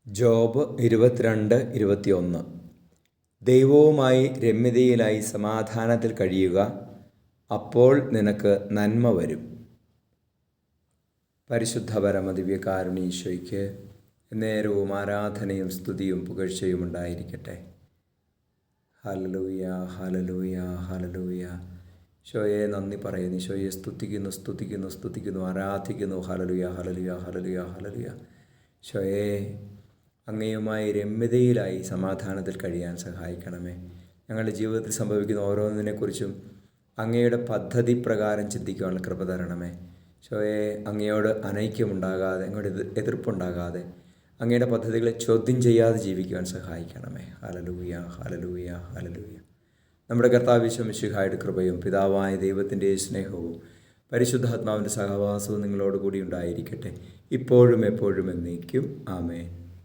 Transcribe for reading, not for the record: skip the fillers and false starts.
Job 22:21. ദൈവവുമായി രമ്യതയിലായി സമാധാനത്തിൽ കഴിയുക, അപ്പോൾ നിനക്ക് നന്മ വരും. പരിശുദ്ധ പരമദിവ്യകാരുണീശോയ്ക്ക് നേരവും ആരാധനയും സ്തുതിയും പുകഴ്ചയും ഉണ്ടായിരിക്കട്ടെ. Hallelujah, hallelujah, hallelujah. ഈശോയെ നന്ദി പറയുന്നു, ഈശോയെ സ്തുതിക്കുന്നു, ആരാധിക്കുന്നു. Hallelujah, hallelujah, hallelujah, hallelujah. ഈശോയെ അങ്ങയുമായി രമ്യതയിലായി സമാധാനത്തിൽ കഴിയാൻ സഹായിക്കണമേ. ഞങ്ങളുടെ ജീവിതത്തിൽ സംഭവിക്കുന്ന ഓരോന്നിനെക്കുറിച്ചും അങ്ങയുടെ പദ്ധതി പ്രകാരം ചിന്തിക്കാനുള്ള കൃപ തരണമേ. ഈശോയെ അങ്ങയോട് അനൈക്യമുണ്ടാകാതെ, അങ്ങയുടെ എതിർപ്പുണ്ടാകാതെ, അങ്ങയുടെ പദ്ധതികളെ ചോദ്യം ചെയ്യാതെ ജീവിക്കുവാൻ സഹായിക്കണമേ. Hallelujah, hallelujah, hallelujah. നമ്മുടെ കർത്താവ് ഈശോ മിശിഹായുടെ കൃപയും പിതാവായ ദൈവത്തിൻ്റെ സ്നേഹവും പരിശുദ്ധാത്മാവിൻ്റെ സഹവാസവും നിങ്ങളോട് കൂടി ഉണ്ടായിരിക്കട്ടെ, ഇപ്പോഴും എപ്പോഴും എന്നേക്കും. ആമേൻ.